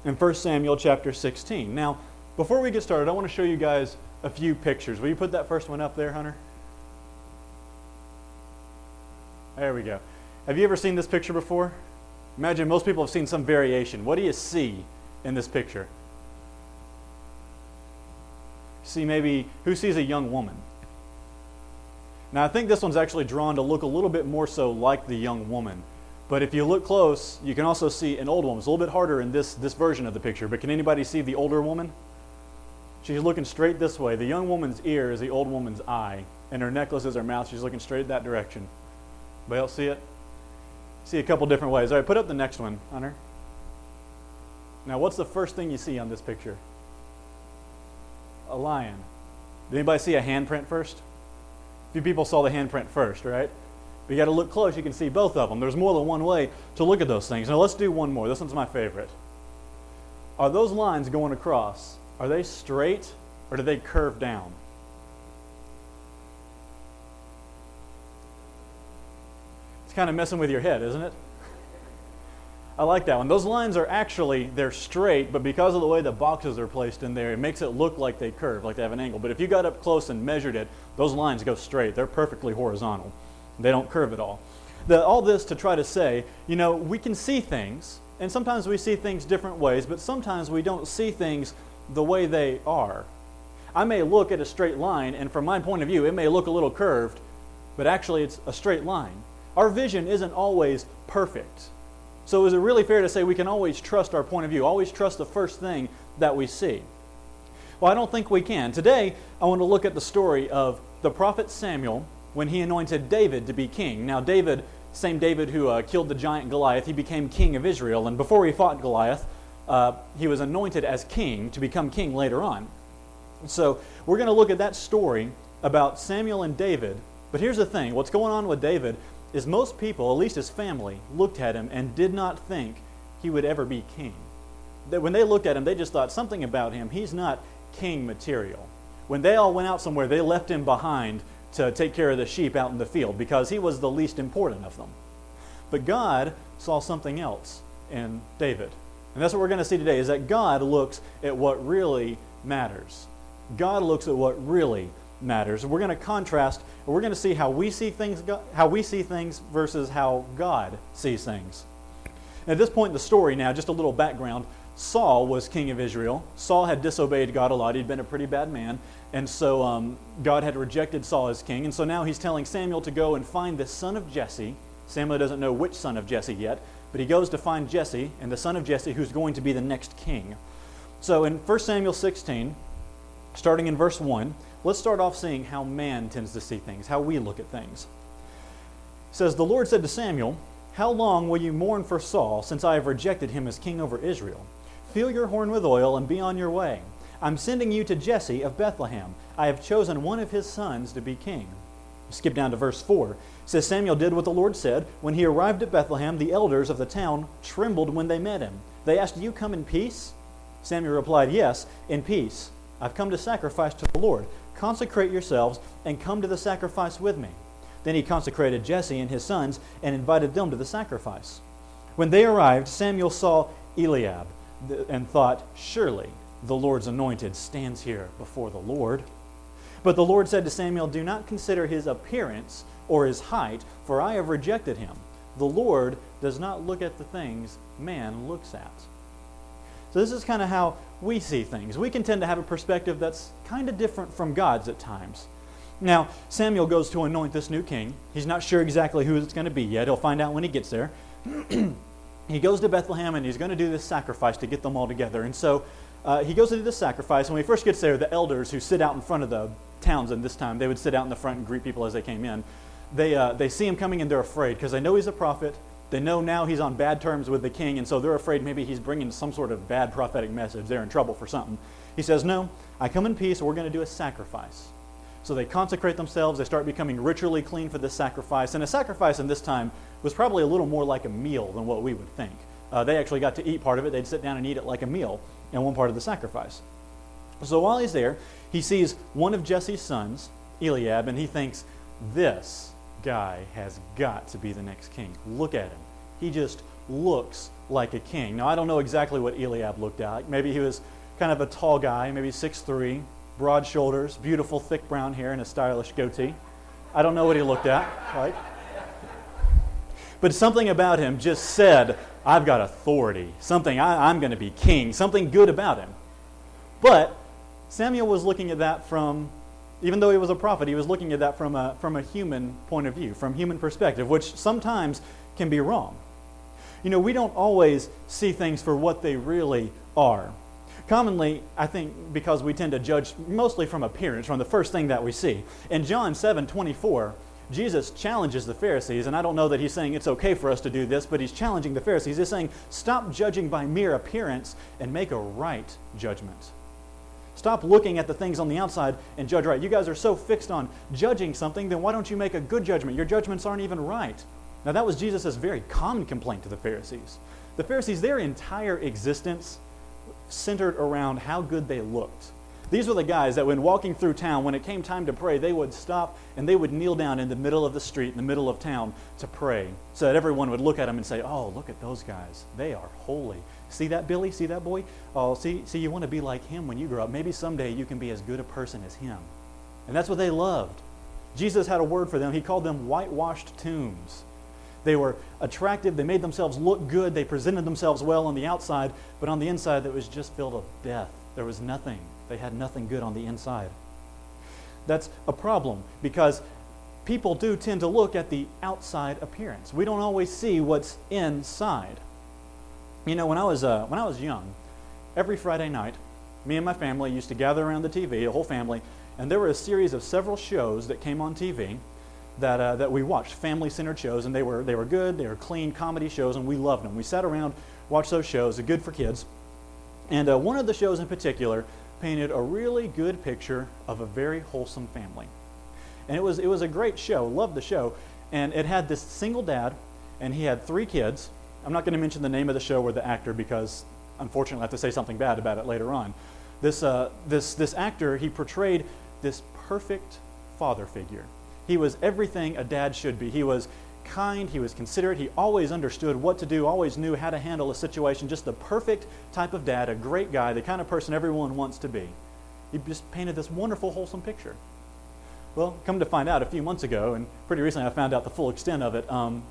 in 1 Samuel chapter 16. Now, before we get started, I want to show you guys a few pictures. Will you put that first one up there, Hunter? There we go. Have you ever seen this picture before? Imagine most people have seen some variation. What do you see in this picture? See maybe, who sees a young woman? Now I think this one's actually drawn to look a little bit more so like the young woman. But if you look close, you can also see an old woman. It's a little bit harder in this version of the picture, but can anybody see the older woman? She's looking straight this way. The young woman's ear is the old woman's eye, and her necklace is her mouth. She's looking straight that direction. Anybody else see it? See a couple different ways. All right, put up the next one, Hunter. Now, what's the first thing you see on this picture? A lion. Did anybody see a handprint first? A few people saw the handprint first, right? But you got to look close. You can see both of them. There's more than one way to look at those things. Now, let's do one more. This one's my favorite. Are those lines going across, are they straight or do they curve down? It's kind of messing with your head, isn't it? I like that one. Those lines are actually, they're straight, but because of the way the boxes are placed in there, it makes it look like they curve, like they have an angle. But if you got up close and measured it, those lines go straight. They're perfectly horizontal. They don't curve at all. All this to try to say, you know, we can see things, and sometimes we see things different ways, but sometimes we don't see things the way they are. I may look at a straight line, and from my point of view, it may look a little curved, but actually it's a straight line. Our vision isn't always perfect. So is it really fair to say we can always trust our point of view, always trust the first thing that we see? Well, I don't think we can. Today, I want to look at the story of the prophet Samuel when he anointed David to be king. Now, David, same David who killed the giant Goliath, he became king of Israel. And before he fought Goliath, he was anointed as king to become king later on. So we're going to look at that story about Samuel and David. But here's the thing. What's going on with David is most people, at least his family, looked at him and did not think he would ever be king. When they looked at him, they just thought something about him, he's not king material. When they all went out somewhere, they left him behind to take care of the sheep out in the field because he was the least important of them. But God saw something else in David. And that's what we're going to see today, is that God looks at what really matters. God looks at what really matters. We're going to contrast, and we're going to see how we see things versus how God sees things. And at this point in the story now, just a little background, Saul was king of Israel. Saul had disobeyed God a lot. He'd been a pretty bad man. And so God had rejected Saul as king. And so now he's telling Samuel to go and find the son of Jesse. Samuel doesn't know which son of Jesse yet, but he goes to find Jesse, and the son of Jesse who's going to be the next king. So in 1 Samuel 16, starting in verse 1, let's start off seeing how man tends to see things, how we look at things. It says, "The Lord said to Samuel, 'How long will you mourn for Saul, since I have rejected him as king over Israel? Fill your horn with oil and be on your way. I'm sending you to Jesse of Bethlehem. I have chosen one of his sons to be king.'" Skip down to verse 4. It says, "Samuel did what the Lord said. When he arrived at Bethlehem, the elders of the town trembled when they met him. They asked, 'Do you come in peace?' Samuel replied, 'Yes, in peace. I've come to sacrifice to the Lord. Consecrate yourselves and come to the sacrifice with me.' Then he consecrated Jesse and his sons and invited them to the sacrifice. When they arrived, Samuel saw Eliab and thought, 'Surely the Lord's anointed stands here before the Lord.' But the Lord said to Samuel, 'Do not consider his appearance or his height, for I have rejected him. The Lord does not look at the things man looks at.'" So this is kind of how we see things. We can tend to have a perspective that's kind of different from God's at times. Now, Samuel goes to anoint this new king. He's not sure exactly who it's going to be yet. He'll find out when he gets there. He goes to Bethlehem and he's going to do this sacrifice to get them all together. And so he goes to do this sacrifice. And when he first gets there, the elders who sit out in front of the towns in this time, they would sit out in the front and greet people as they came in. They see him coming and they're afraid because they know he's a prophet. They know now he's on bad terms with the king, and so they're afraid maybe he's bringing some sort of bad prophetic message. They're in trouble for something. He says, "No, I come in peace. We're going to do a sacrifice." So they consecrate themselves. They start becoming ritually clean for this sacrifice. And a sacrifice in this time was probably a little more like a meal than what we would think. They actually got to eat part of it. They'd sit down and eat it like a meal in one part of the sacrifice. So while he's there, he sees one of Jesse's sons, Eliab, and he thinks, "This guy has got to be the next king. Look at him. He just looks like a king. Now, I don't know exactly what Eliab looked like. Maybe he was kind of a tall guy, maybe 6'3", broad shoulders, beautiful thick brown hair, and a stylish goatee. I don't know what he looked at, right? But something about him just said, I've got authority. Something, I'm going to be king. Something good about him. But Samuel was looking at that from, even though he was a prophet, he was looking at that from a human point of view, from human perspective, which sometimes can be wrong. You know, we don't always see things for what they really are. Commonly, I think, because we tend to judge mostly from appearance, from the first thing that we see. In John 7:24, Jesus challenges the Pharisees, and I don't know that he's saying it's okay for us to do this, but he's challenging the Pharisees. He's saying, stop judging by mere appearance and make a right judgment. Stop looking at the things on the outside and judge right. You guys are so fixed on judging something, then why don't you make a good judgment? Your judgments aren't even right. Now, that was Jesus' very common complaint to the Pharisees. The Pharisees, their entire existence centered around how good they looked. These were the guys that when walking through town, when it came time to pray, they would stop and they would kneel down in the middle of the street, in the middle of town, to pray, so that everyone would look at them and say, oh, look at those guys. They are holy. See that, Billy? See that boy? Oh, see, you want to be like him when you grow up. Maybe someday you can be as good a person as him. And that's what they loved. Jesus had a word for them. He called them whitewashed tombs. They were attractive. They made themselves look good. They presented themselves well on the outside, but on the inside, it was just filled with death. There was nothing. They had nothing good on the inside. That's a problem because people do tend to look at the outside appearance. We don't always see what's inside. You know, when I was young, every Friday night, me and my family used to gather around the TV, the whole family, and there were a series of several shows that came on TV that we watched, family-centered shows, and they were good, they were clean comedy shows, and we loved them. We sat around, watched those shows, they're good for kids. And one of the shows in particular painted a really good picture of a very wholesome family. And it was a great show, loved the show, and it had this single dad, and he had 3 kids. I'm not going to mention the name of the show or the actor because, unfortunately, I have to say something bad about it later on. This actor, he portrayed this perfect father figure. He was everything a dad should be. He was kind, he was considerate, he always understood what to do, always knew how to handle a situation, just the perfect type of dad, a great guy, the kind of person everyone wants to be. He just painted this wonderful, wholesome picture. Well, come to find out, a few months ago, and pretty recently I found out the full extent of it,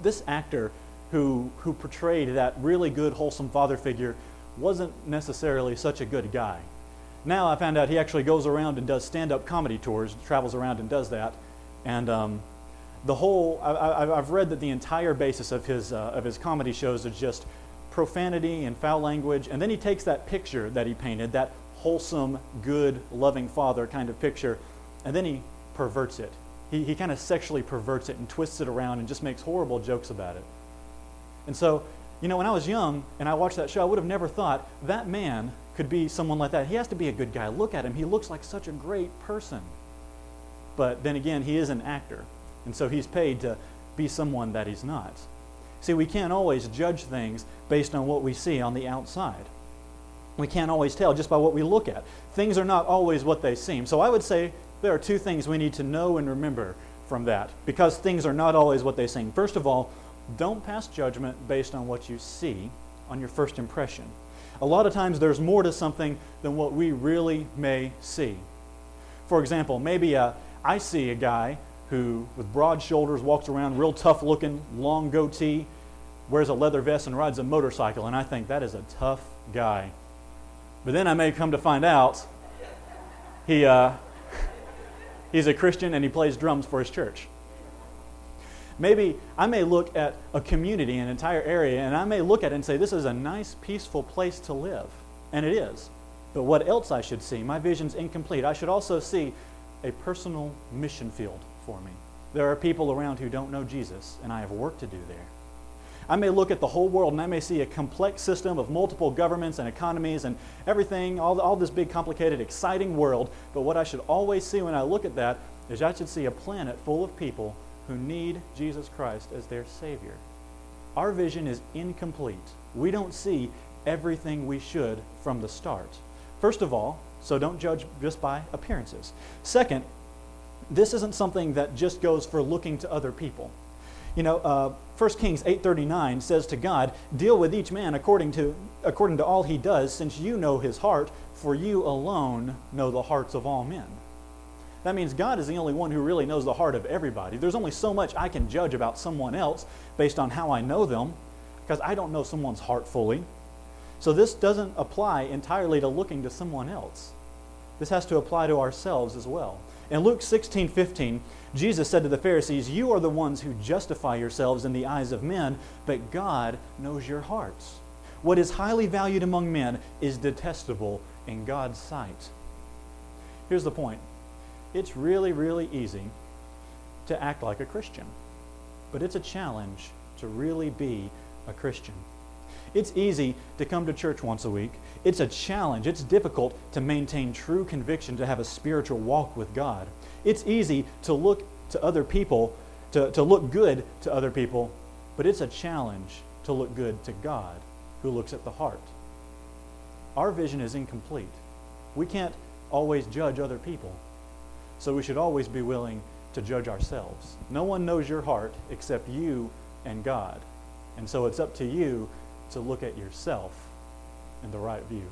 this actor who portrayed that really good, wholesome father figure wasn't necessarily such a good guy. Now I found out he actually goes around and does stand-up comedy tours, travels around and does that, and I've read that the entire basis of his comedy shows is just profanity and foul language, and then he takes that picture that he painted, that wholesome, good, loving father kind of picture, and then he perverts it. He kind of sexually perverts it and twists it around and just makes horrible jokes about it. And so, you know, when I was young and I watched that show, I would have never thought that man could be someone like that. He has to be a good guy. Look at him. He looks like such a great person. But then again, he is an actor. And so he's paid to be someone that he's not. See, we can't always judge things based on what we see on the outside. We can't always tell just by what we look at. Things are not always what they seem. So I would say there are 2 things we need to know and remember from that, because things are not always what they seem. First of all, don't pass judgment based on what you see on your first impression. A lot of times there's more to something than what we really may see. For example, maybe I see a guy who, with broad shoulders, walks around real tough looking, long goatee, wears a leather vest and rides a motorcycle, and I think that is a tough guy. But then I may come to find out he's a Christian and he plays drums for his church. Maybe I may look at a community, an entire area, and I may look at it and say, this is a nice, peaceful place to live. And it is. But what else I should see? My vision's incomplete. I should also see a personal mission field for me. There are people around who don't know Jesus, and I have work to do there. I may look at the whole world, and I may see a complex system of multiple governments and economies and everything, all this big, complicated, exciting world. But what I should always see when I look at that is I should see a planet full of people who need Jesus Christ as their Savior. Our vision is incomplete. We don't see everything we should from the start. First of all, so don't judge just by appearances. Second, this isn't something that just goes for looking to other people. 1 Kings 8:39 says to God, "Deal with each man according to all he does, since you know his heart, for you alone know the hearts of all men." That means God is the only one who really knows the heart of everybody. There's only so much I can judge about someone else based on how I know them, because I don't know someone's heart fully. So this doesn't apply entirely to looking to someone else. This has to apply to ourselves as well. In Luke 16:15, Jesus said to the Pharisees, "You are the ones who justify yourselves in the eyes of men, but God knows your hearts. What is highly valued among men is detestable in God's sight." Here's the point. It's really, really easy to act like a Christian, but it's a challenge to really be a Christian. It's easy to come to church once a week. It's a challenge. It's difficult to maintain true conviction, to have a spiritual walk with God. It's easy to look to other people, to look good to other people, but it's a challenge to look good to God, who looks at the heart. Our vision is incomplete. We can't always judge other people, so we should always be willing to judge ourselves. No one knows your heart except you and God, and so it's up to you to look at yourself in the right view.